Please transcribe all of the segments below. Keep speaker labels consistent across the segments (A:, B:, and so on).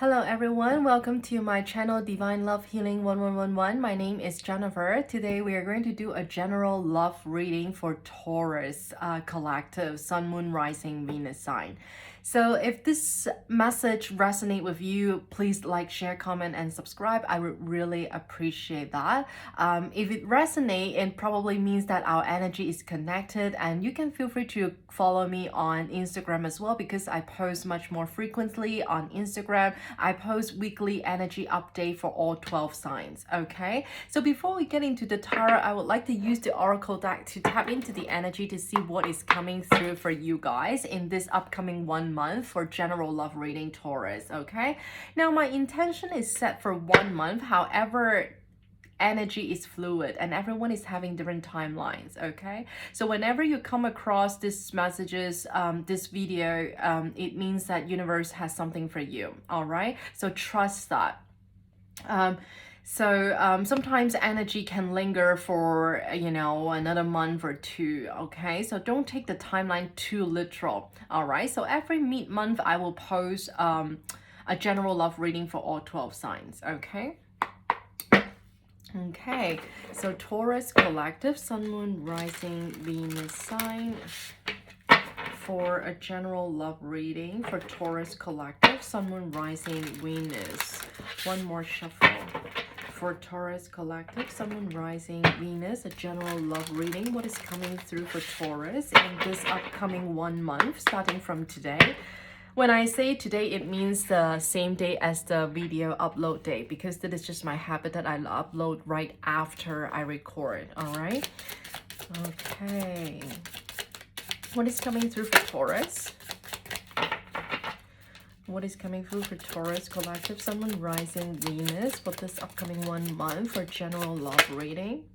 A: Hello everyone, welcome to my channel Divine Love Healing 1111. My name is Jennifer. Today we are going to do a general love reading for Taurus collective Sun, Moon, Rising, Venus sign. So if this message resonates with you, please like, share, comment, and subscribe. I would really appreciate that. If it resonates, it probably means that our energy is connected, and you can feel free to follow me on Instagram as well, because I post much more frequently on Instagram. I post weekly energy update for all 12 signs. Okay, so before we get into the tarot, I would like to use the oracle deck to tap into the energy to see what is coming through for you guys in this upcoming 1 month for general love reading Taurus. Okay, now my intention is set for 1 month. However, energy is fluid and everyone is having different timelines. Okay, so whenever you come across these messages, this video, it means that universe has something for you. All right, so trust that. Sometimes energy can linger for another month or two. Okay, so don't take the timeline too literal. All right, so every mid-month I will post a general love reading for all 12 signs. Okay, so Taurus collective, Sun, Moon, Rising, Venus sign for a general love reading for Taurus collective, Sun, Moon, Rising, Venus. One more shuffle for Taurus collective, Sun, Moon, Rising, Venus, a general love reading. What is coming through for Taurus in this upcoming 1 month, starting from today? When I say today, it means the same day as the video upload date, because that is just my habit that I upload right after I record. All right. Okay. What is coming through for Taurus? What is coming through for Taurus collective, Sun, Moon, Rising, Venus for this upcoming 1 month for general love reading?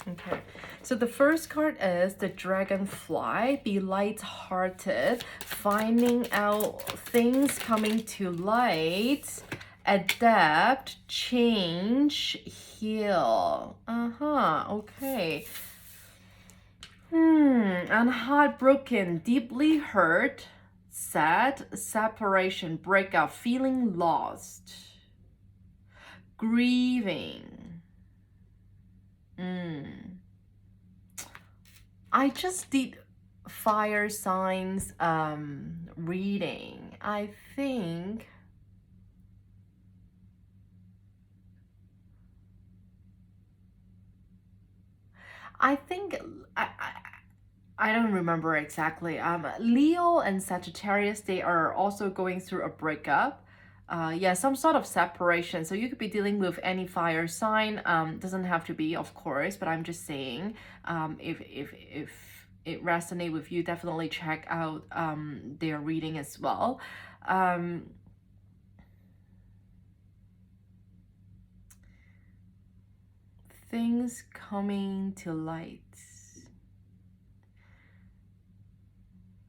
A: Okay, so the first card is the Dragonfly. Be light-hearted, finding out things coming to light, adapt, change, heal. Okay. And heartbroken, deeply hurt, sad, separation, breakup, feeling lost, grieving. I just did fire signs reading. I think I don't remember exactly. Leo and Sagittarius, they are also going through a breakup. Yeah, some sort of separation. So you could be dealing with any fire sign. Doesn't have to be, of course, but I'm just saying, if it resonates with you, definitely check out their reading as well. Things coming to light.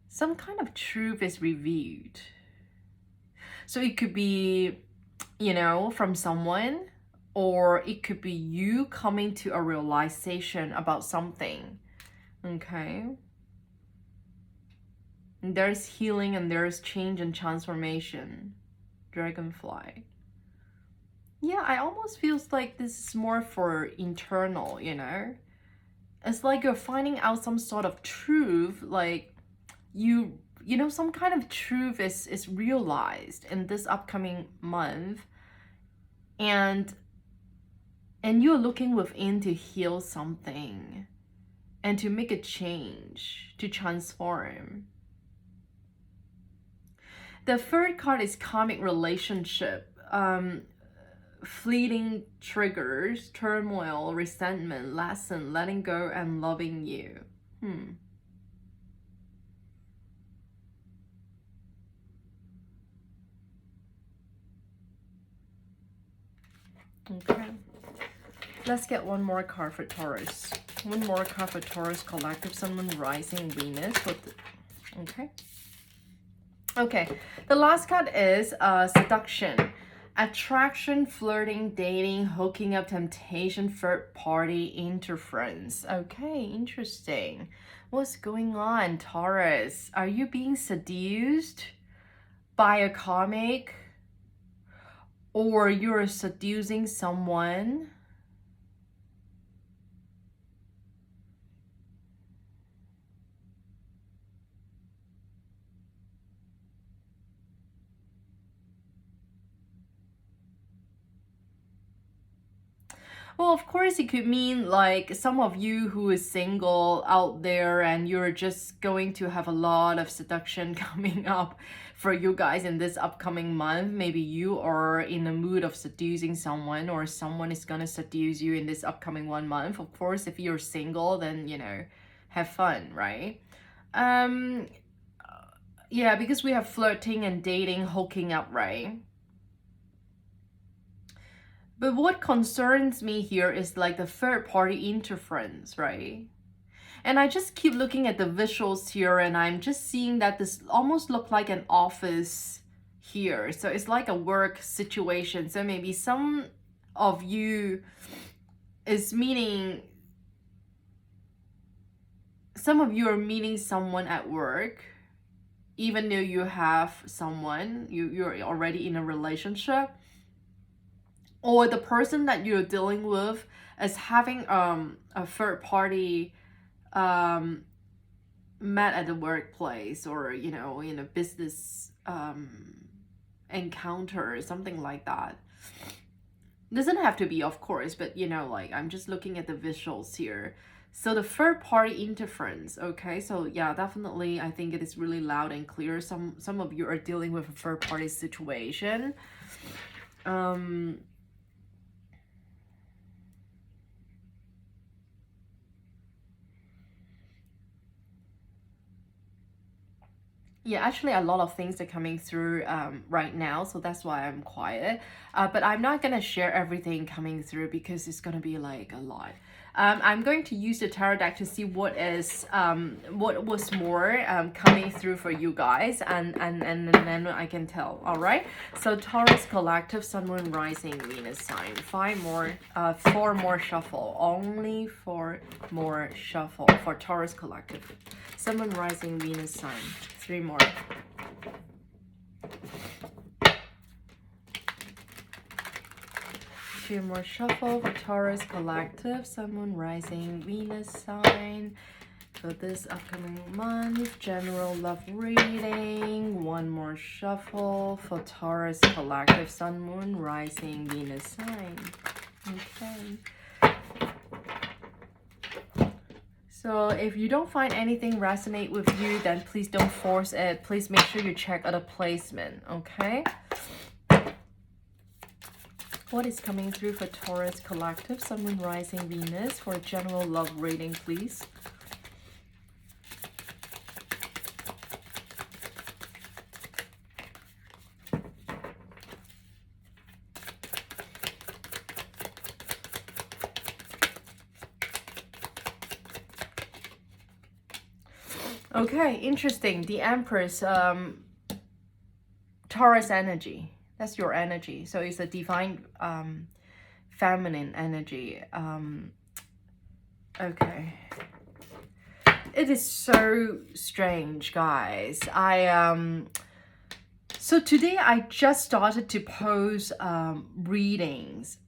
A: Some kind of truth is revealed. So it could be, from someone, or it could be you coming to a realization about something. Okay. And there's healing and there's change and transformation. Dragonfly. Yeah, I almost feels like this is more for internal, It's like you're finding out some sort of truth, like some kind of truth is realized in this upcoming month, and you're looking within to heal something and to make a change, to transform. The third card is karmic relationship. Fleeting triggers, turmoil, resentment, lesson, letting go, and loving you. Okay, let's get one more card for Taurus. One more card for Taurus collective, Sun, Moon, Rising, Venus. Okay, the last card is seduction, attraction, flirting, dating, hooking up, temptation, third party interference. Okay, interesting. What's going on, Taurus? Are you being seduced by a comic or you're seducing someone. Well, of course, it could mean like some of you who is single out there and you're just going to have a lot of seduction coming up for you guys in this upcoming month. Maybe you are in the mood of seducing someone, or someone is gonna seduce you in this upcoming 1 month. Of course, if you're single, then, you know, have fun, right? Um, yeah, because we have flirting and dating, hooking up, right? But what concerns me here is like the third party interference, right? And I just keep looking at the visuals here and I'm just seeing that this almost look like an office here. So it's like a work situation. So maybe some of you is meeting, some of you are meeting someone at work, even though you have someone, you're already in a relationship, or the person that you're dealing with is having a third party um met at the workplace, or you know, in a business encounter or something like that. Doesn't have to be, of course, but you know, like I'm just looking at the visuals here. So the third party interference, okay, so yeah, definitely I think it is really loud and clear. Some of you are dealing with a third party situation. Yeah, actually, a lot of things are coming through right now, so that's why I'm quiet. But I'm not gonna share everything coming through because it's gonna be like a lot. I'm going to use the tarot deck to see what is what was more coming through for you guys, and then I can tell. All right. So Taurus collective, Sun, Moon, Rising, Venus sign. 4 more shuffle. Only 4 more shuffle for Taurus collective, Sun, Moon, Rising, Venus sign. 3 more. Two more shuffle for Taurus collective, Sun, Moon, Rising, Venus sign for this upcoming month. General love reading. 1 more shuffle for Taurus collective, Sun, Moon, Rising, Venus sign. Okay. So if you don't find anything resonate with you, then please don't force it. Please make sure you check other placement, okay? What is coming through for Taurus collective, Sun, Moon, Rising, Venus for a general love reading, please? Okay, interesting. The Empress, Taurus energy. That's your energy. So it's a divine feminine energy. Okay. It is so strange, guys. So today I just started to post readings.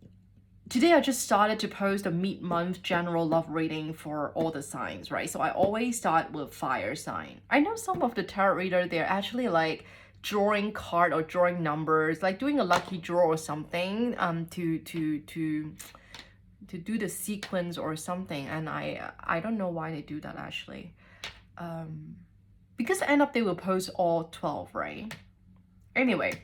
A: Today I just started to post a mid-month general love reading for all the signs, right? So I always start with fire sign. I know some of the tarot readers, they're actually like drawing card or drawing numbers, like doing a lucky draw or something to do the sequence or something. And I don't know why they do that actually. Because end up they will post all 12, right? Anyway.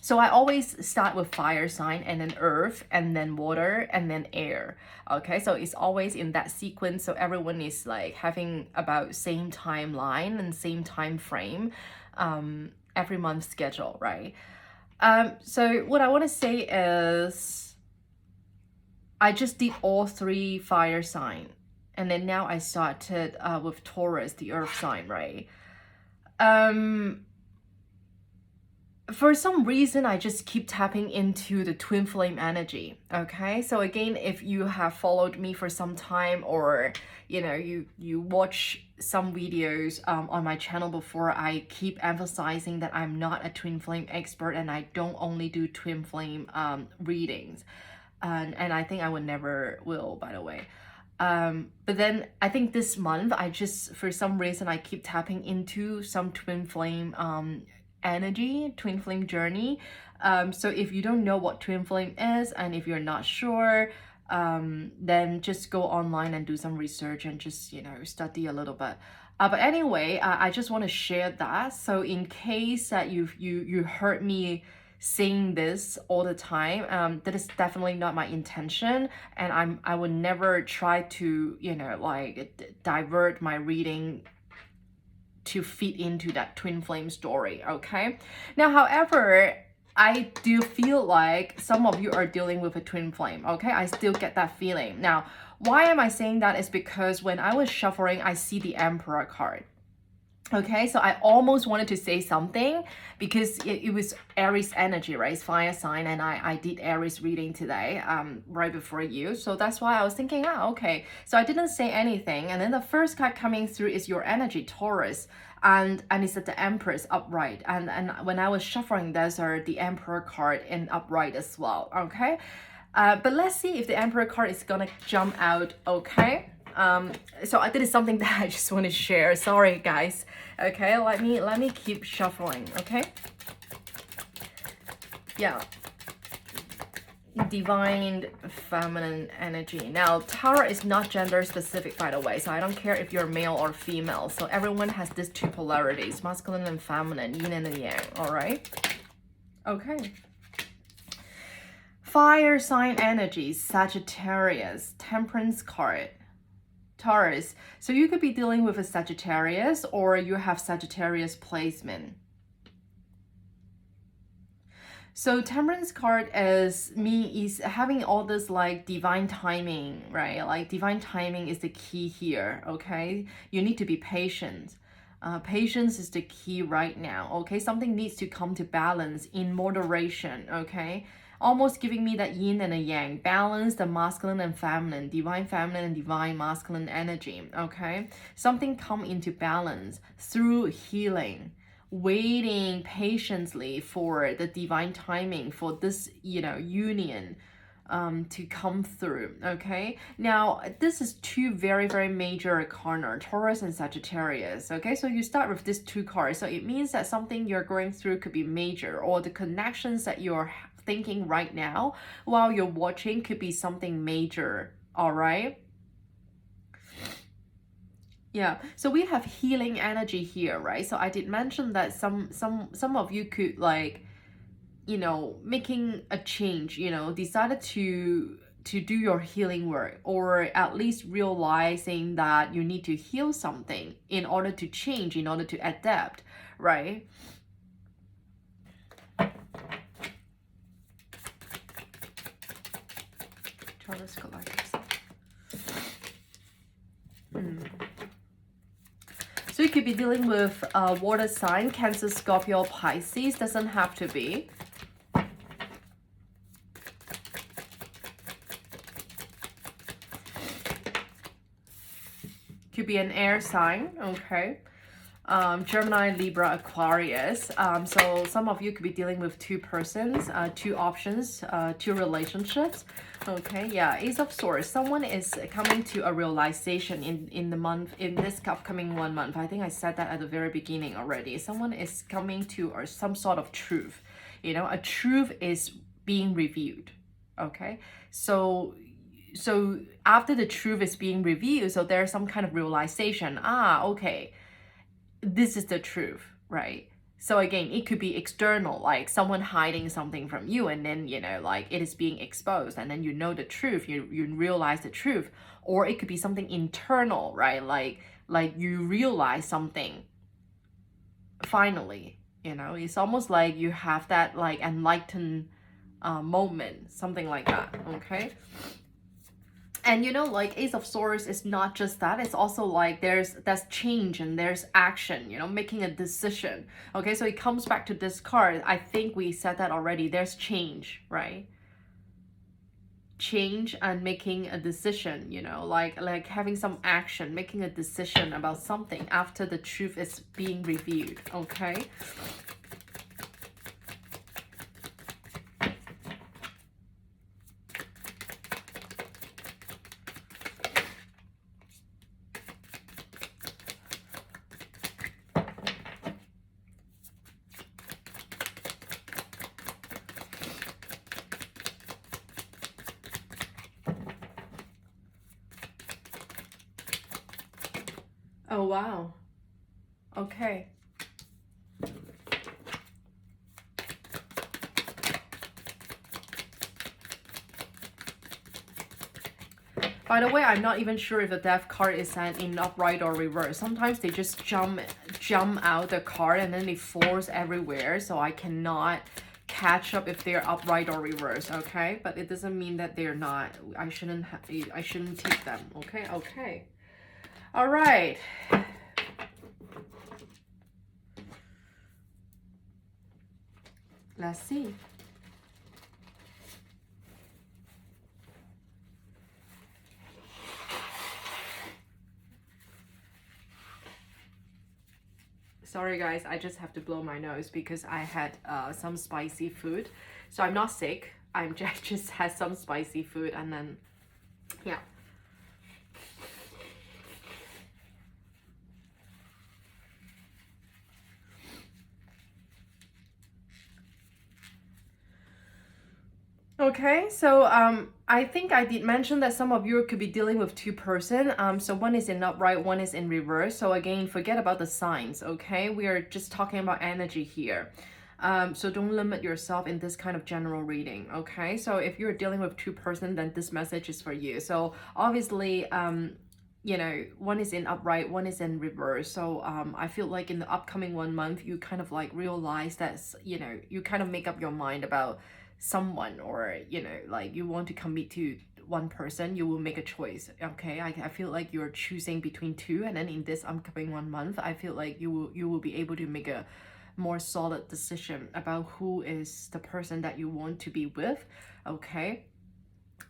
A: So I always start with fire sign, and then earth, and then water, and then air. Okay, so it's always in that sequence. So everyone is like having about same timeline and same time frame, every month schedule, right? So what I want to say is, I just did all 3 fire sign, and then now I started with Taurus, the earth sign, right? for some reason, I just keep tapping into the twin flame energy. Okay, so again, if you have followed me for some time, or you watch some videos on my channel before, I keep emphasizing that I'm not a twin flame expert, and I don't only do twin flame readings, and I think I would never will, by the way. But then I think this month, I just, for some reason, I keep tapping into some twin flame energy, twin flame journey. So if you don't know what twin flame is, and if you're not sure, then just go online and do some research and just, study a little bit. But anyway, I just want to share that. So in case that you heard me saying this all the time, that is definitely not my intention, and I would never try to divert my reading to fit into that twin flame story. Okay, now however, I do feel like some of you are dealing with a twin flame. Okay, I still get that feeling. Now, why am I saying that? Is because when I was shuffling, I see the Emperor card. Okay, so I almost wanted to say something because it was Aries energy, right? It's fire sign, and I did Aries reading today, right before you. So that's why I was thinking, okay. So I didn't say anything, and then the first card coming through is your energy, Taurus, and it's at the Empress upright. And when I was shuffling, there's the Emperor card in upright as well. Okay, but let's see if the Emperor card is gonna jump out. Okay. So that is something that I just want to share. Sorry guys. Okay, let me keep shuffling. Okay, yeah, divine feminine energy. Now Tarot is not gender specific, by the way, so I don't care if you're male or female. So everyone has these two polarities, masculine and feminine, yin and yang. All right, okay. Fire sign energy, Sagittarius, Temperance card, Taurus. So you could be dealing with a Sagittarius, or you have Sagittarius placement. So Temperance card is having all this like divine timing, right? Like divine timing is the key here. Okay, you need to be patient. Patience is the key right now. Okay, something needs to come to balance in moderation. Okay, almost giving me that yin and a yang, balance the masculine and feminine, divine feminine and divine masculine energy. Okay, something come into balance through healing, waiting patiently for the divine timing for this union to come through. Okay, now this is two very, very major arcana, Taurus and Sagittarius. Okay, so you start with these two cards, so it means that something you're going through could be major, or the connections that you're thinking right now while you're watching could be something major. All right, yeah, so we have healing energy here, right? So I did mention that some of you could making a change, decided to do your healing work, or at least realizing that you need to heal something in order to change, in order to adapt, right? Taurus collectives. So you could be dealing with water sign, Cancer, Scorpio, Pisces. Doesn't have to be. Could be an air sign, okay. Gemini, Libra, Aquarius. So some of you could be dealing with two persons, two options, two relationships. Okay, yeah, Ace of Swords. Someone is coming to a realization in this upcoming 1 month. I think I said that at the very beginning already. Someone is coming to some sort of truth. A truth is being revealed. Okay, so after the truth is being revealed, so there's some kind of realization. Okay, this is the truth, right? So again, it could be external, like someone hiding something from you, and then like it is being exposed, and then the truth, you realize the truth. Or it could be something internal, right? Like you realize something finally. It's almost like you have that like enlightened moment, something like that. Okay, And you know, like Ace of Swords is not just that, it's also like there's change and there's action, you know, making a decision. Okay, so it comes back to this card. I think we said that already. There's change, right? Change and making a decision, you know, like having some action, making a decision about something after the truth is being revealed. Okay. Oh wow. Okay. By the way, I'm not even sure if the death card is in upright or reverse. Sometimes they just jump out the card and then they force everywhere, so I cannot catch up if they're upright or reverse. Okay, but it doesn't mean that they're not. I shouldn't take them. Okay. Okay. All right. Let's see. Sorry guys, I just have to blow my nose because I had some spicy food. So I'm not sick. I'm just had some spicy food and then, yeah. Okay, so I think I did mention that some of you could be dealing with two-person. So one is in upright, one is in reverse. So again, forget about the signs, okay? We are just talking about energy here. So don't limit yourself in this kind of general reading, okay? So if you're dealing with two-person, then this message is for you. So obviously, you know, one is in upright, one is in reverse. So I feel like in the upcoming 1 month, you kind of like realize that, you know, you kind of make up your mind about someone, or you know, like you want to commit to one person, you will make a choice. Okay, I feel like you're choosing between two, and then in this upcoming 1 month, I feel like you will be able to make a more solid decision about who is the person that you want to be with. Okay.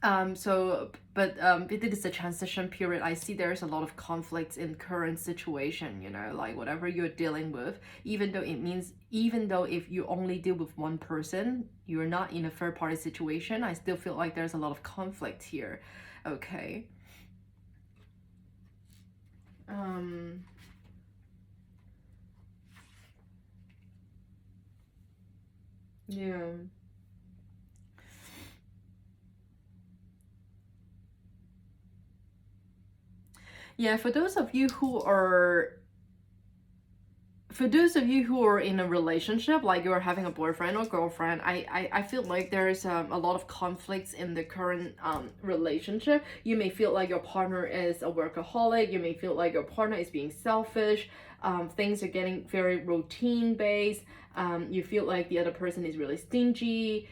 A: But it is a transition period. I see there's a lot of conflicts in current situation, you know, like whatever you're dealing with, even though if you only deal with one person, you're not in a third party situation, I still feel like there's a lot of conflict here. Okay. Yeah. Yeah, for those of you who are in a relationship, like you're having a boyfriend or girlfriend, I feel like there's a lot of conflicts in the current relationship. You may feel like your partner is a workaholic. You may feel like your partner is being selfish. Things are getting very routine based. You feel like the other person is really stingy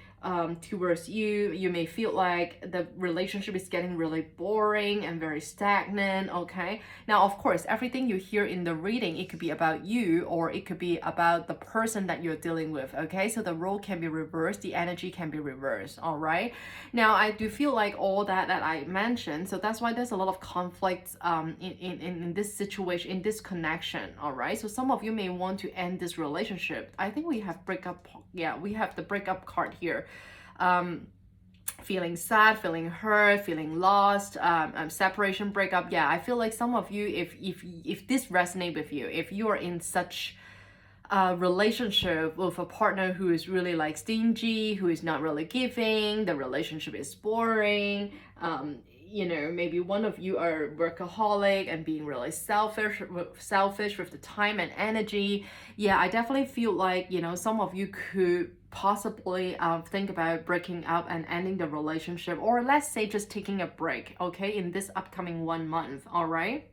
A: towards you. You may feel like the relationship is getting really boring and very stagnant. Okay, now of course, everything you hear in the reading, it could be about you or it could be about the person that you're dealing with. Okay, so the role can be reversed, the energy can be reversed. All right, now I do feel like all that I mentioned, so that's why there's a lot of conflicts in this situation, in this connection. All right, so some of you may want to end this relationship. I think we have breakup. Yeah, we have the breakup card here. Feeling sad, feeling hurt, feeling lost, separation, breakup. Yeah, I feel like some of you, if this resonates with you, if you are in such a relationship with a partner who is really like stingy, who is not really giving, the relationship is boring, you know, maybe one of you are workaholic and being really selfish with the time and energy. Yeah, I definitely feel like, you know, some of you could possibly think about breaking up and ending the relationship, or let's say just taking a break, okay, in this upcoming 1 month. All right.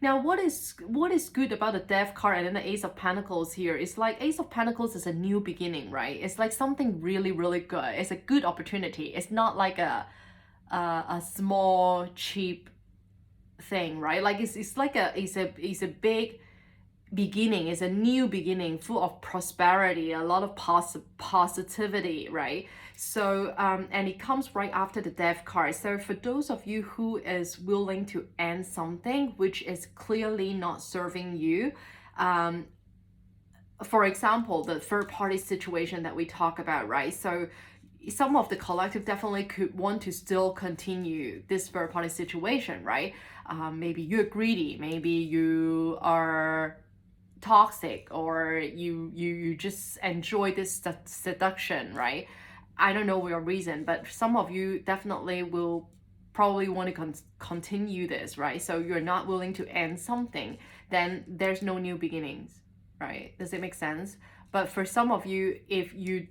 A: Now, what is good about the Death card and then the Ace of Pentacles here is like Ace of Pentacles is a new beginning, right? It's like something really, really good. It's a good opportunity. It's not like a small, cheap thing, right? Like it's like it's a big beginning. It's a new beginning full of prosperity, a lot of positivity, right? So and it comes right after the Death card. So for those of you who is willing to end something which is clearly not serving you, for example, the third party situation that we talk about, right? So some of the collective definitely could want to still continue this third party situation, right? Maybe you're greedy, maybe you are toxic, or you just enjoy this seduction, right? I don't know your reason, but some of you definitely will probably want to continue this, right? So you're not willing to end something, then there's no new beginnings, right? Does it make sense? But for some of you, if you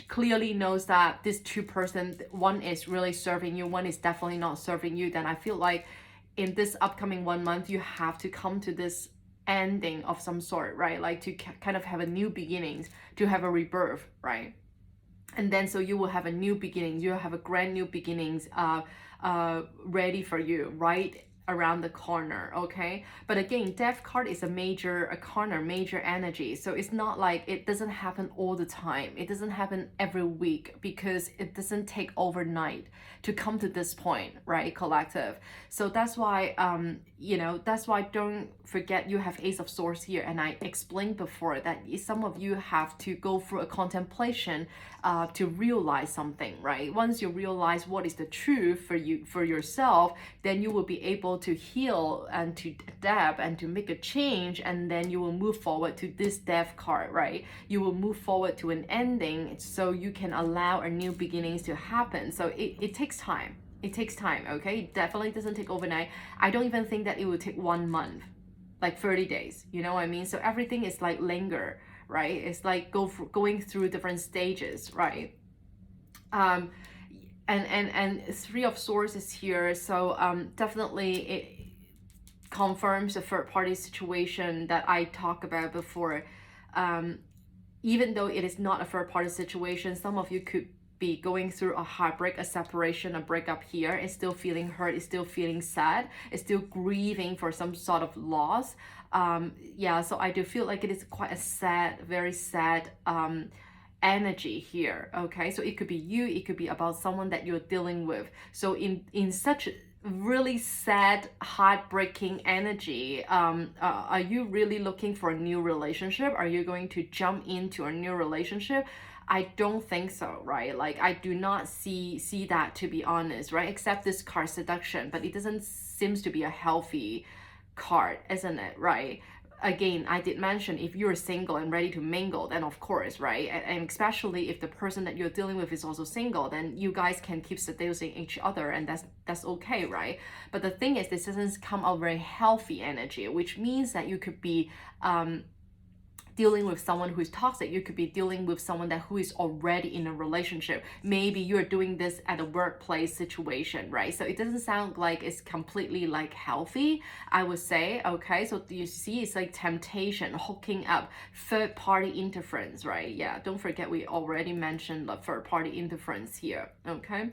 A: clearly knows that this two person, one is really serving you, one is definitely not serving you, then I feel like in this upcoming 1 month you have to come to this ending of some sort, right? Like to kind of have a new beginnings, to have a rebirth, right? And then so you will have a new beginnings, you'll have a grand new beginnings ready for you right around the corner, okay? But again, Death card is a corner, major energy. So it's not like it doesn't happen all the time. It doesn't happen every week because it doesn't take overnight to come to this point, right, collective? So that's why, that's why don't forget you have Ace of Swords here. And I explained before that some of you have to go through a contemplation to realize something, right? Once you realize what is the truth for yourself, then you will be able to heal and to adapt and to make a change, and then you will move forward to this Death card, right? You will move forward to an ending so you can allow a new beginnings to happen. So it takes time. It takes time, okay? It definitely doesn't take overnight. I don't even think that it will take 1 month, like 30 days, you know what I mean? So everything is like linger, right? It's like going through different stages, right? And Three of Swords is here, so definitely it confirms the third party situation that I talked about before. Even though it is not a third party situation, some of you could be going through a heartbreak, a separation, a breakup here. Is still feeling hurt, is still feeling sad, is still grieving for some sort of loss. So I do feel like it is quite a sad, very sad energy here, okay? So it could be you, it could be about someone that you're dealing with. So in such really sad, heartbreaking energy, are you really looking for a new relationship? Are you going to jump into a new relationship? I don't think so, right? Like I do not see that, to be honest, right? Except this card seduction, but it doesn't seems to be a healthy card, isn't it, right? Again, I did mention if you're single and ready to mingle, then of course, right? And especially if the person that you're dealing with is also single, then you guys can keep seducing each other, and that's okay, right? But the thing is, this doesn't come out very healthy energy, which means that you could be dealing with someone who is toxic. You could be dealing with someone who is already in a relationship. Maybe you're doing this at a workplace situation, right? So it doesn't sound like it's completely like healthy, I would say, okay? So you see, it's like temptation, hooking up, third party interference, right? Yeah, don't forget we already mentioned the third party interference here, okay?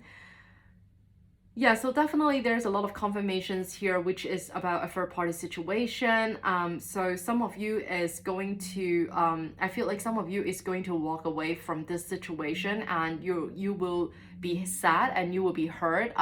A: Yeah, so definitely there's a lot of confirmations here, which is about a third party situation. So some of you is going to, I feel like some of you is going to walk away from this situation, and you will be sad and you will be hurt.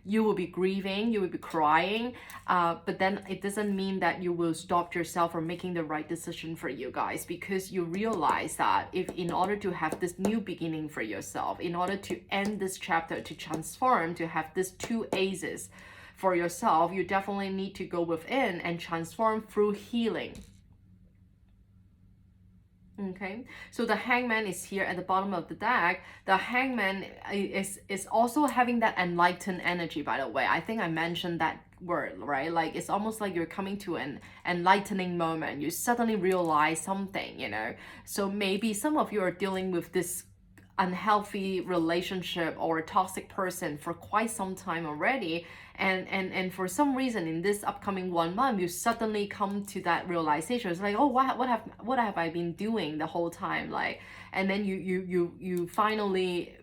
A: You will be grieving, you will be crying, but then it doesn't mean that you will stop yourself from making the right decision for you guys, because you realize that if in order to have this new beginning for yourself, in order to end this chapter, to transform, to have this two aces for yourself, you definitely need to go within and transform through healing. Okay, so the Hangman is here at the bottom of the deck. The Hangman is also having that enlightened energy, by the way. I think I mentioned that word, right? Like it's almost like you're coming to an enlightening moment. You suddenly realize something, you know. So maybe some of you are dealing with this unhealthy relationship or a toxic person for quite some time already, and for some reason in this upcoming 1 month you suddenly come to that realization. It's like, oh, what have I been doing the whole time, like, and then you finally,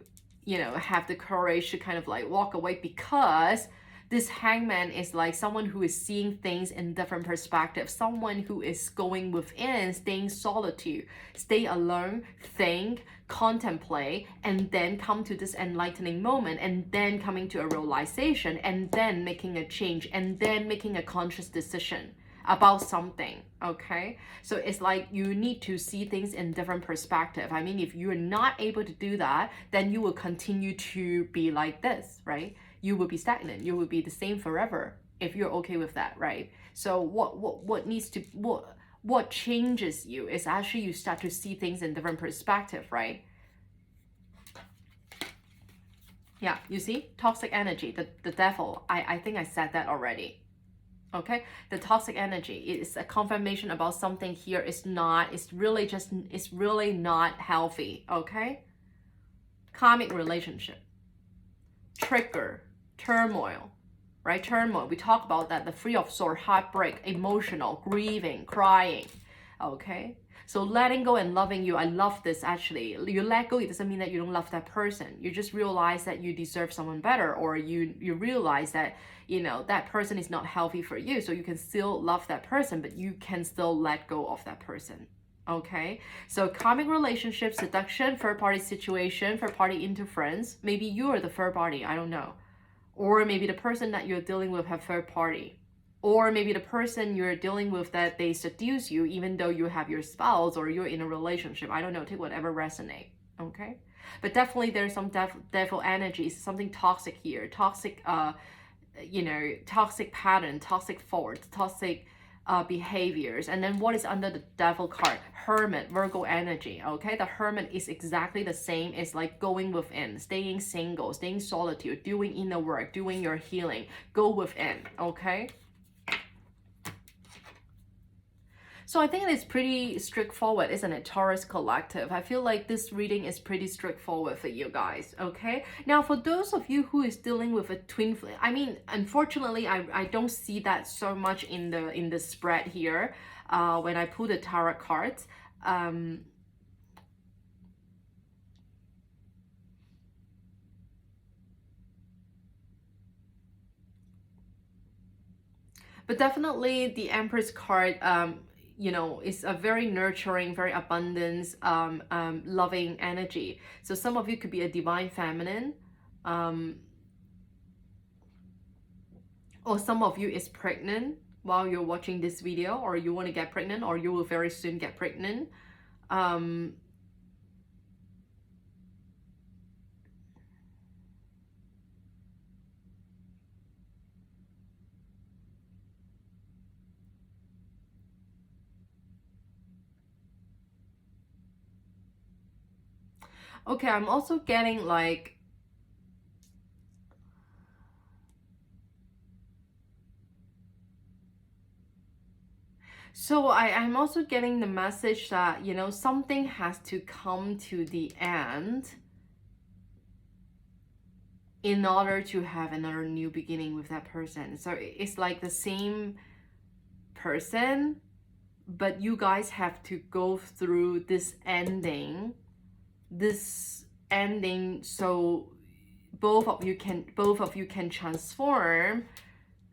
A: you know, have the courage to kind of like walk away, because this hangman is like someone who is seeing things in different perspectives, someone who is going within, staying solitude, stay alone, think, contemplate, and then come to this enlightening moment, and then coming to a realization, and then making a change, and then making a conscious decision about something. Okay, so it's like you need to see things in different perspective. I mean, if you're not able to do that, then you will continue to be like this, right? You will be stagnant, you will be the same forever if you're okay with that, right? So what needs to, what changes you is actually you start to see things in different perspective, right? Yeah, you see, toxic energy, the devil, I think I said that already. Okay, the toxic energy is a confirmation about something here is not, it's really not healthy. Okay, karmic relationship, trigger, turmoil, right? Turmoil, we talk about that, the Three of Swords, heartbreak, emotional, grieving, crying. Okay, so letting go and loving you, I love this actually. You let go, it doesn't mean that you don't love that person. You just realize that you deserve someone better, or you realize that, you know, that person is not healthy for you. So you can still love that person, but you can still let go of that person. Okay, so karmic relationship, seduction, third party situation, third party interference. Maybe you are the third party, I don't know. Or maybe the person that you're dealing with have third party. Or maybe the person you're dealing with, that they seduce you even though you have your spouse or you're in a relationship. I don't know, take whatever resonate. Okay, but definitely there's some devil energies, something toxic here, toxic you know, toxic pattern, toxic thoughts, toxic behaviors. And then what is under the devil card? Hermit, Virgo energy. Okay, the hermit is exactly the same. It's like going within, staying single, staying solitude, doing inner work, doing your healing, go within. Okay, so I think it's pretty straightforward, isn't it, Taurus collective? I feel like this reading is pretty straightforward for you guys, okay? Now, for those of you who is dealing with a twin flame, I mean, unfortunately, I don't see that so much in the spread here when I pull the tarot cards. But definitely the Empress card, you know, is a very nurturing, very abundance, loving energy. So some of you could be a divine feminine, or some of you is pregnant while you're watching this video, or you want to get pregnant, or you will very soon get pregnant. Okay, I'm also getting like, so I'm also getting the message that, you know, something has to come to the end in order to have another new beginning with that person. So it's like the same person, but you guys have to go through this ending, so both of you can transform,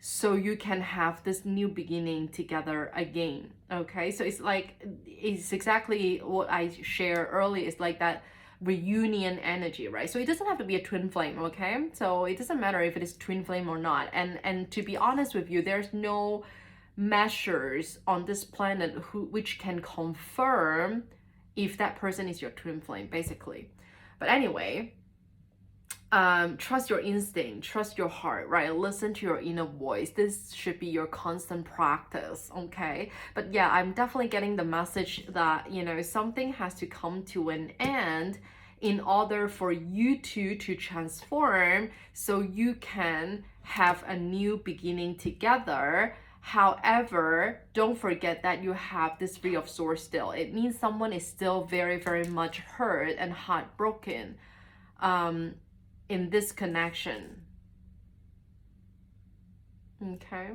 A: so you can have this new beginning together again. Okay, so it's like, it's exactly what I shared earlier. It's like that reunion energy, right? So it doesn't have to be a twin flame, okay? So it doesn't matter if it is twin flame or not. And to be honest with you, there's no measures on this planet which can confirm if that person is your twin flame, basically. But anyway, trust your instinct, trust your heart, right? Listen to your inner voice. This should be your constant practice, okay? But yeah, I'm definitely getting the message that, you know, something has to come to an end in order for you two to transform, so you can have a new beginning together. However, don't forget that you have this Three of Swords still. It means someone is still very, very much hurt and heartbroken in this connection. Okay.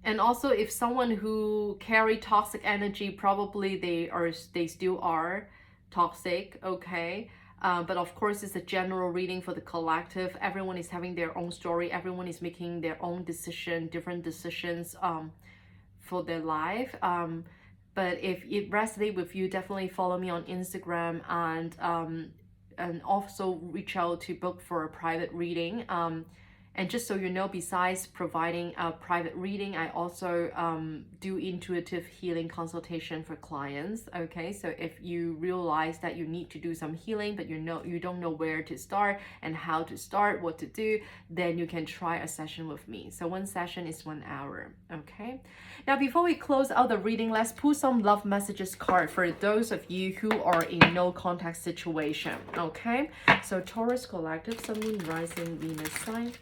A: And also, if someone who carry toxic energy, probably they still are toxic, okay? But of course, it's a general reading for the collective. Everyone is having their own story. Everyone is making their own decision, different decisions for their life. But if it resonates with you, definitely follow me on Instagram and also reach out to book for a private reading. And just so you know, besides providing a private reading, I also do intuitive healing consultation for clients. Okay, so if you realize that you need to do some healing, but you don't know where to start and how to start, what to do, then you can try a session with me. So one session is 1 hour. Okay. Now, before we close out the reading, let's pull some love messages card for those of you who are in no contact situation. Okay. So Taurus Collective, Sun, Moon, Rising, Venus sign.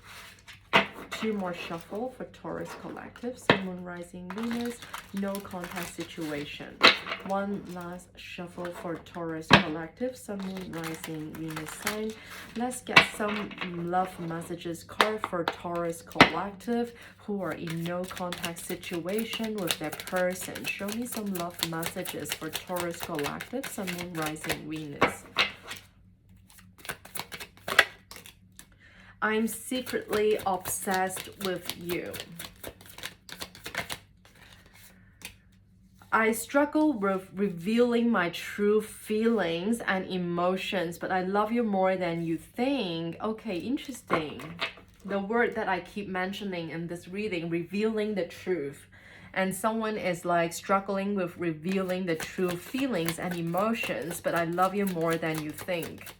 A: 2 more shuffle for Taurus Collective, Sun, Moon, Rising, Venus, no contact situation. 1 last shuffle for Taurus Collective, Sun, Moon, Rising, Venus sign. Let's get some love messages card for Taurus Collective who are in no contact situation with their person. Show me some love messages for Taurus Collective, Sun, Moon, Rising, Venus. I'm secretly obsessed with you. I struggle with revealing my true feelings and emotions, but I love you more than you think. Okay, interesting. The word that I keep mentioning in this reading, revealing the truth. And someone is like struggling with revealing the true feelings and emotions, but I love you more than you think.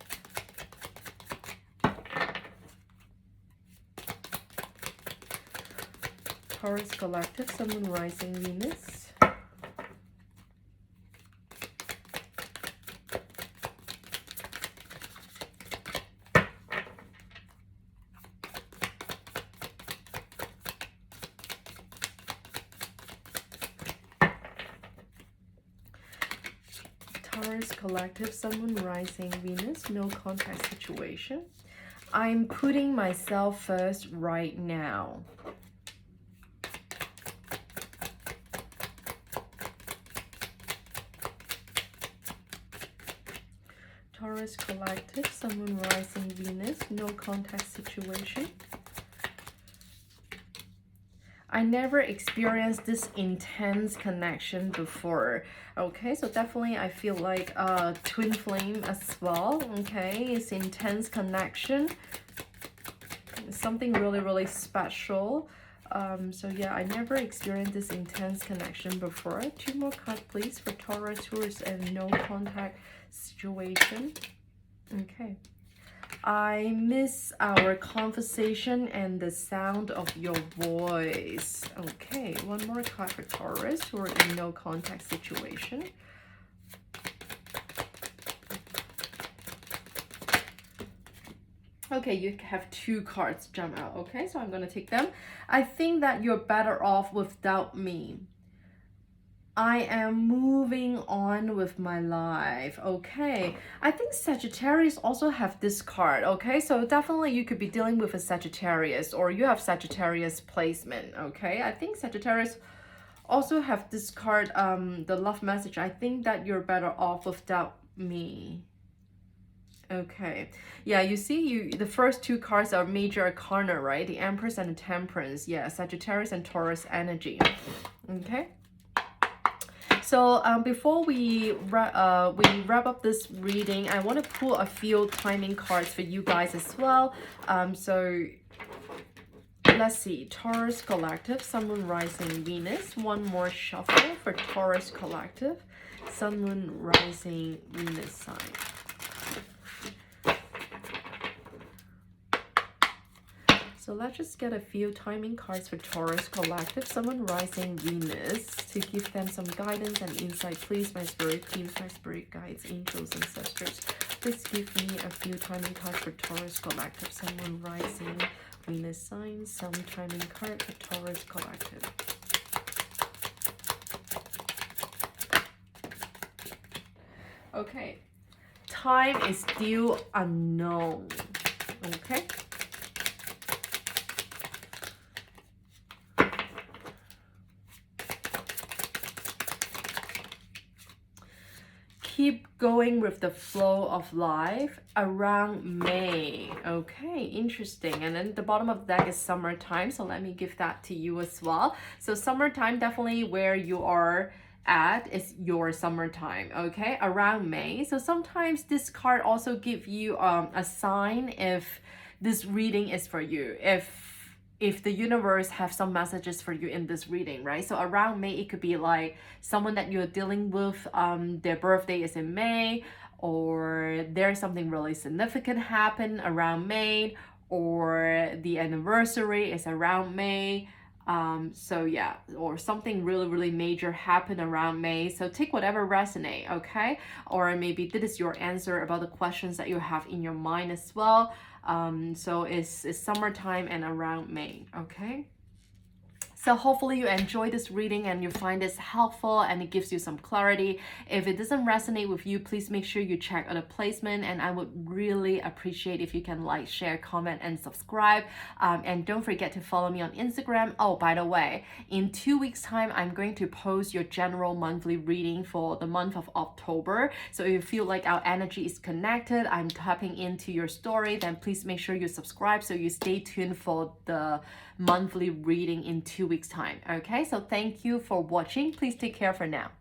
A: Taurus Collective, Sun, Moon, Rising, Venus. Taurus Collective, Sun, Moon, Rising, Venus, no contact situation. I'm putting myself first right now. Taurus Collective, Sun, Moon, Rising, Venus, no contact situation. I never experienced this intense connection before. Okay, so definitely I feel like twin flame as well. Okay, it's intense connection. Something really, really special. So yeah, I never experienced this intense connection before. 2 more cards, please, for Taurus who is in no contact situation. Okay. I miss our conversation and the sound of your voice. Okay, 1 more card for Taurus who are in no contact situation. Okay, you have 2 cards jump out. Okay, so I'm going to take them. I think that you're better off without me. I am moving on with my life. Okay, I think Sagittarius also have this card. Okay, so definitely you could be dealing with a Sagittarius or you have Sagittarius placement. Okay, I think Sagittarius also have this card, the love message. I think that you're better off without me. Okay, yeah, you see, the first 2 cards are major arcana, right? The Empress and the Temperance. Yeah, Sagittarius and Taurus energy. Okay. So before we wrap up this reading, I want to pull a few timing cards for you guys as well. So let's see, Taurus Collective, Sun, Moon, Rising, Venus. 1 more shuffle for Taurus Collective, Sun, Moon, Rising, Venus sign. So let's just get a few timing cards for Taurus Collective, Sun, Moon, Rising, Venus, to give them some guidance and insight. Please, my spirit teams, my spirit guides, angels, ancestors, please give me a few timing cards for Taurus Collective, Sun, Moon, Rising, Venus sign, Sun timing card for Taurus collective. Okay, time is still unknown. Okay. Keep going with the flow of life around May. Okay, interesting. And then the bottom of the deck is summertime, so let me give that to you as well. So summertime, definitely where you are at is your summertime, okay, around May. So sometimes this card also give you a sign if this reading is for you, if the universe have some messages for you in this reading, right? So around May, it could be like someone that you're dealing with, their birthday is in May, or there's something really significant happen around May, or the anniversary is around May. So yeah, or something really major happen around May. So take whatever resonate, okay? Or maybe this is your answer about the questions that you have in your mind as well. So it's summertime and around May, okay? So hopefully you enjoy this reading and you find this helpful and it gives you some clarity. If it doesn't resonate with you, please make sure you check out the placement, and I would really appreciate if you can like, share, comment, and subscribe. And don't forget to follow me on Instagram. Oh, by the way, in 2 weeks time, I'm going to post your general monthly reading for the month of October. So if you feel like our energy is connected, I'm tapping into your story, then please make sure you subscribe so you stay tuned for the monthly reading in 2 weeks time. Okay, so thank you for watching. Please take care for now.